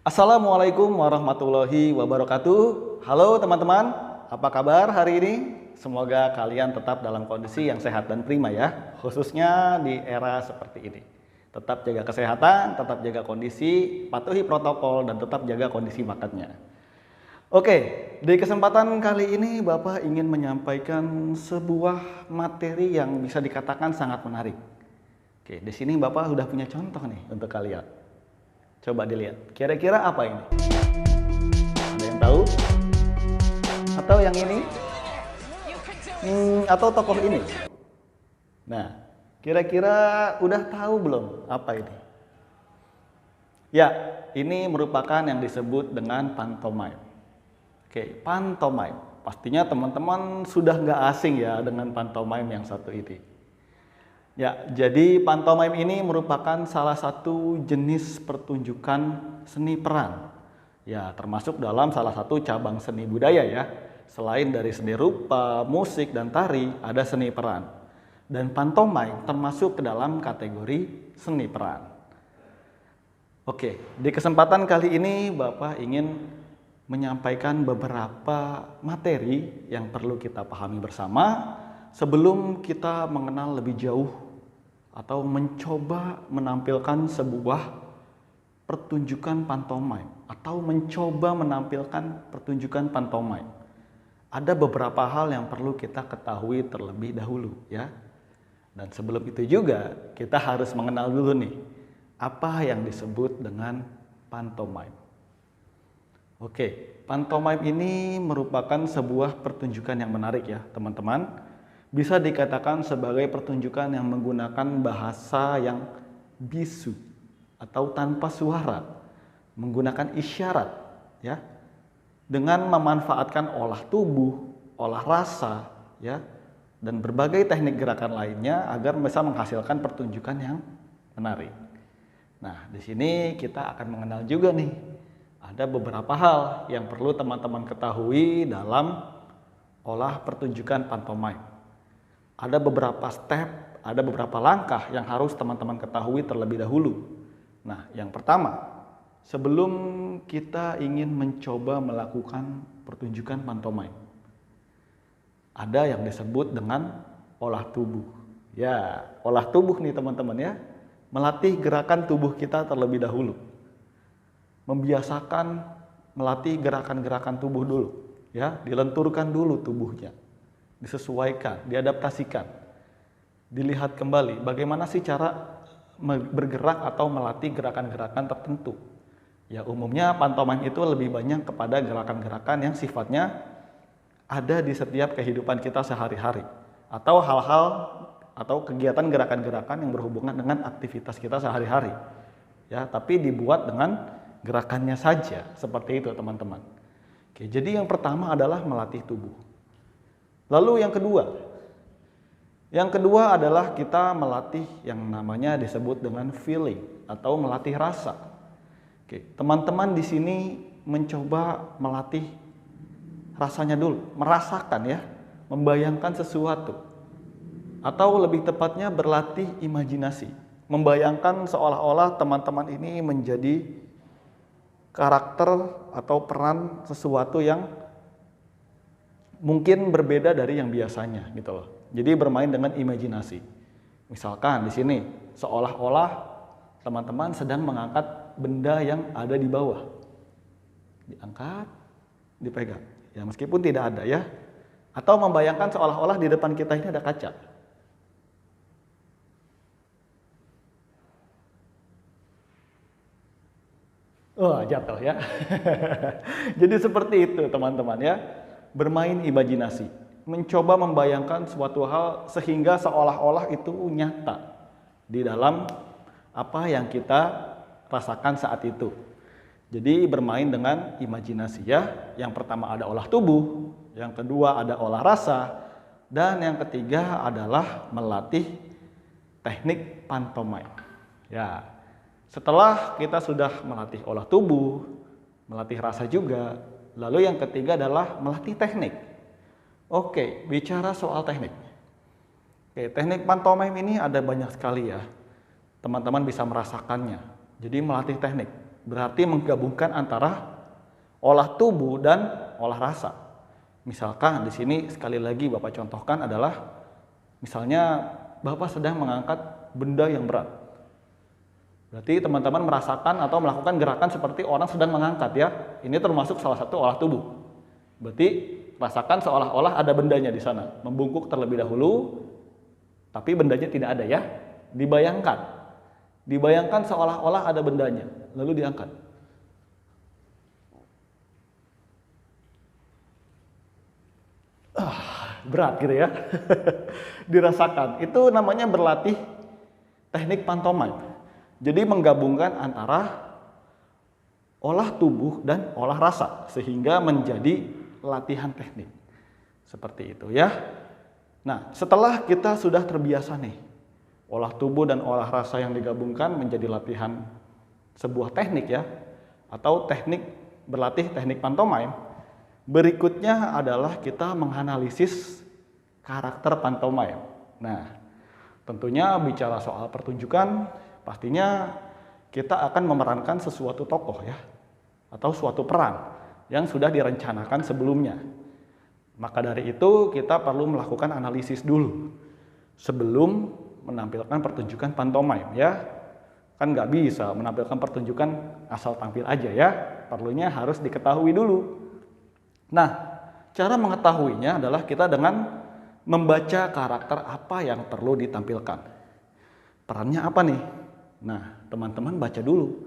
Assalamualaikum warahmatullahi wabarakatuh. Halo teman-teman, apa kabar hari ini? Semoga kalian tetap dalam kondisi yang sehat dan prima ya, khususnya di era seperti ini. Tetap jaga kesehatan, tetap jaga kondisi, patuhi protokol, dan tetap jaga kondisi makannya. Oke, di kesempatan kali ini Bapak ingin menyampaikan sebuah materi yang bisa dikatakan sangat menarik. Oke, di sini Bapak sudah punya contoh nih untuk kalian. Coba dilihat, kira-kira apa ini? Ada yang tahu? Atau yang ini? Atau tokoh ini? Nah, kira-kira udah tahu belum apa ini? Ya, ini merupakan yang disebut dengan pantomime. Oke, pantomime. Pastinya teman-teman sudah nggak asing ya dengan pantomime yang satu ini. Ya, jadi pantomime ini merupakan salah satu jenis pertunjukan seni peran. Ya, termasuk dalam salah satu cabang seni budaya ya. Selain dari seni rupa, musik, dan tari, ada seni peran. Dan pantomime termasuk ke dalam kategori seni peran. Oke, di kesempatan kali ini Bapak ingin menyampaikan beberapa materi yang perlu kita pahami bersama sebelum kita mengenal lebih jauh atau mencoba menampilkan sebuah pertunjukan pantomime atau mencoba menampilkan pertunjukan pantomime. Ada beberapa hal yang perlu kita ketahui terlebih dahulu ya. Dan sebelum itu juga kita harus mengenal dulu nih apa yang disebut dengan pantomime. Oke, pantomime ini merupakan sebuah pertunjukan yang menarik ya teman-teman. Bisa dikatakan sebagai pertunjukan yang menggunakan bahasa yang bisu atau tanpa suara, menggunakan isyarat ya, dengan memanfaatkan olah tubuh, olah rasa ya, dan berbagai teknik gerakan lainnya agar bisa menghasilkan pertunjukan yang menarik. Nah, di sini kita akan mengenal juga nih, ada beberapa hal yang perlu teman-teman ketahui dalam olah pertunjukan pantomime. Ada beberapa step, ada beberapa langkah yang harus teman-teman ketahui terlebih dahulu. Nah, yang pertama, sebelum kita ingin mencoba melakukan pertunjukan pantomime, ada yang disebut dengan olah tubuh. Ya, olah tubuh nih teman-teman ya, melatih gerakan tubuh kita terlebih dahulu. Membiasakan melatih gerakan-gerakan tubuh dulu, ya, dilenturkan dulu tubuhnya. Disesuaikan, diadaptasikan, dilihat kembali bagaimana sih cara bergerak atau melatih gerakan-gerakan tertentu. Ya, umumnya pantomime itu lebih banyak kepada gerakan-gerakan yang sifatnya ada di setiap kehidupan kita sehari-hari atau hal-hal atau kegiatan gerakan-gerakan yang berhubungan dengan aktivitas kita sehari-hari. Ya, tapi dibuat dengan gerakannya saja, seperti itu teman-teman. Oke, jadi yang pertama adalah melatih tubuh. Lalu yang kedua adalah kita melatih yang namanya disebut dengan feeling atau melatih rasa. Oke, teman-teman di sini mencoba melatih rasanya dulu, merasakan ya, membayangkan sesuatu. Atau lebih tepatnya berlatih imajinasi, membayangkan seolah-olah teman-teman ini menjadi karakter atau peran sesuatu yang mungkin berbeda dari yang biasanya gitu loh. Jadi bermain dengan imajinasi. Misalkan di sini seolah-olah teman-teman sedang mengangkat benda yang ada di bawah. Diangkat, dipegang. Ya meskipun tidak ada ya. Atau membayangkan seolah-olah di depan kita ini ada kaca. Oh, jatuh ya. Jadi seperti itu teman-teman ya. Bermain imajinasi, mencoba membayangkan suatu hal sehingga seolah-olah itu nyata di dalam apa yang kita rasakan saat itu. Jadi bermain dengan imajinasi ya. Yang pertama ada olah tubuh, yang kedua ada olah rasa, dan yang ketiga adalah melatih teknik pantomime. Ya, setelah kita sudah melatih olah tubuh, melatih rasa juga, lalu yang ketiga adalah melatih teknik. Oke, bicara soal teknik. Oke, teknik pantomime ini ada banyak sekali ya. Teman-teman bisa merasakannya. Jadi melatih teknik. Berarti menggabungkan antara olah tubuh dan olah rasa. Misalkan di sini sekali lagi Bapak contohkan adalah misalnya Bapak sedang mengangkat benda yang berat. Berarti teman-teman merasakan atau melakukan gerakan seperti orang sedang mengangkat ya. Ini termasuk salah satu olah tubuh. Berarti rasakan seolah-olah ada bendanya di sana. Membungkuk terlebih dahulu, tapi bendanya tidak ada ya. Dibayangkan. Dibayangkan seolah-olah ada bendanya, lalu diangkat. Berat gitu ya. Dirasakan. Itu namanya berlatih teknik pantomime. Jadi menggabungkan antara olah tubuh dan olah rasa sehingga menjadi latihan teknik. Seperti itu ya. Nah, setelah kita sudah terbiasa nih olah tubuh dan olah rasa yang digabungkan menjadi latihan sebuah teknik ya, atau teknik berlatih teknik pantomime. Berikutnya adalah kita menganalisis karakter pantomime. Nah, tentunya bicara soal pertunjukan, pastinya kita akan memerankan sesuatu tokoh ya, atau suatu peran yang sudah direncanakan sebelumnya. Maka dari itu kita perlu melakukan analisis dulu sebelum menampilkan pertunjukan pantomime ya. Kan nggak bisa menampilkan pertunjukan asal tampil aja ya, perlunya harus diketahui dulu. Nah, cara mengetahuinya adalah kita dengan membaca karakter apa yang perlu ditampilkan. Perannya apa nih? Nah, teman-teman baca dulu,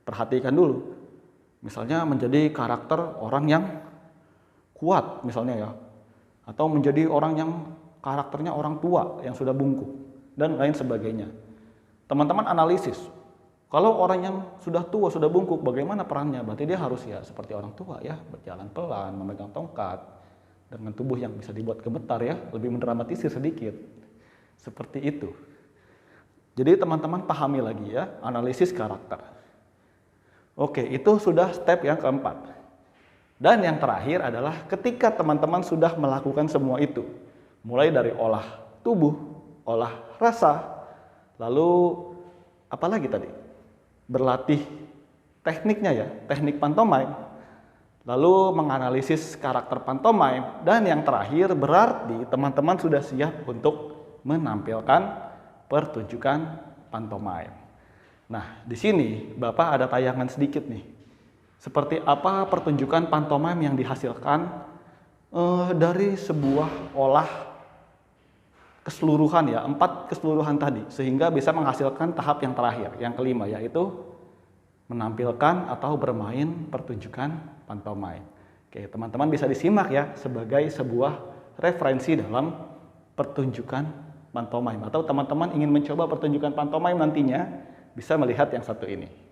perhatikan dulu. Misalnya menjadi karakter orang yang kuat misalnya ya, atau menjadi orang yang karakternya orang tua yang sudah bungkuk, dan lain sebagainya. Teman-teman analisis, kalau orang yang sudah tua, sudah bungkuk, bagaimana perannya? Berarti dia harus ya seperti orang tua ya, berjalan pelan, memegang tongkat, dengan tubuh yang bisa dibuat gemetar ya, lebih mendramatisir sedikit. Seperti itu. Jadi teman-teman pahami lagi ya, analisis karakter. Oke, itu sudah step yang keempat. Dan yang terakhir adalah ketika teman-teman sudah melakukan semua itu, mulai dari olah tubuh, olah rasa, lalu apa lagi tadi? Berlatih tekniknya ya, teknik pantomime, lalu menganalisis karakter pantomime, dan yang terakhir berarti teman-teman sudah siap untuk menampilkan pertunjukan pantomime. Nah, di sini Bapak ada tayangan sedikit nih. Seperti apa pertunjukan pantomime yang dihasilkan dari sebuah olah keseluruhan ya, 4 keseluruhan tadi, sehingga bisa menghasilkan tahap yang terakhir, yang kelima, yaitu menampilkan atau bermain pertunjukan pantomime. Oke, teman-teman bisa disimak ya sebagai sebuah referensi dalam pertunjukan pantomime, atau teman-teman ingin mencoba pertunjukan pantomime nantinya bisa melihat yang satu ini.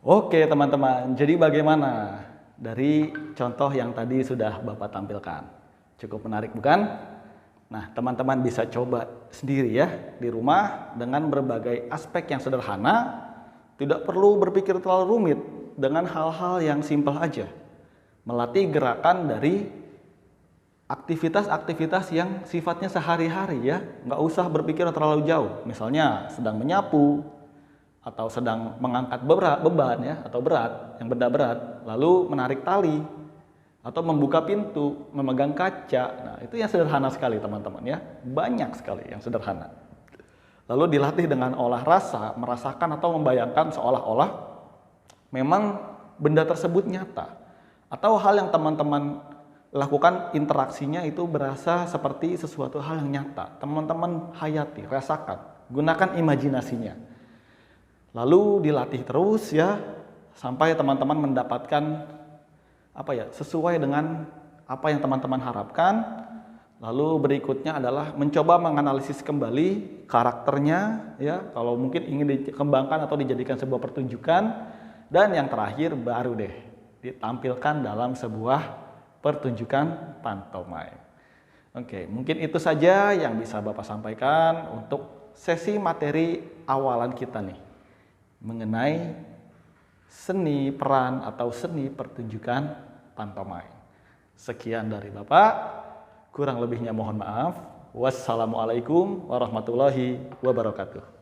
Oke teman-teman, jadi bagaimana dari contoh yang tadi sudah Bapak tampilkan? Cukup menarik bukan? Nah, teman-teman bisa coba sendiri ya di rumah dengan berbagai aspek yang sederhana, tidak perlu berpikir terlalu rumit, dengan hal-hal yang simpel aja. Melatih gerakan dari aktivitas-aktivitas yang sifatnya sehari-hari ya, nggak usah berpikir terlalu jauh. Misalnya sedang menyapu, atau sedang mengangkat beban ya, atau berat, yang benda berat, lalu menarik tali, atau membuka pintu, memegang kaca. Nah, itu yang sederhana sekali teman-teman ya, banyak sekali yang sederhana. Lalu dilatih dengan olah rasa, merasakan atau membayangkan seolah-olah memang benda tersebut nyata, atau hal yang teman-teman lakukan interaksinya itu berasa seperti sesuatu hal yang nyata. Teman-teman hayati, rasakan, gunakan imajinasinya. Lalu dilatih terus ya, sampai teman-teman mendapatkan sesuai dengan apa yang teman-teman harapkan. Lalu berikutnya adalah mencoba menganalisis kembali karakternya ya, kalau mungkin ingin dikembangkan atau dijadikan sebuah pertunjukan. Dan yang terakhir baru deh ditampilkan dalam sebuah pertunjukan pantomime. Oke, mungkin itu saja yang bisa Bapak sampaikan untuk sesi materi awalan kita nih mengenai seni peran atau seni pertunjukan pantomime. Sekian dari Bapak. Kurang lebihnya mohon maaf. Wassalamualaikum warahmatullahi wabarakatuh.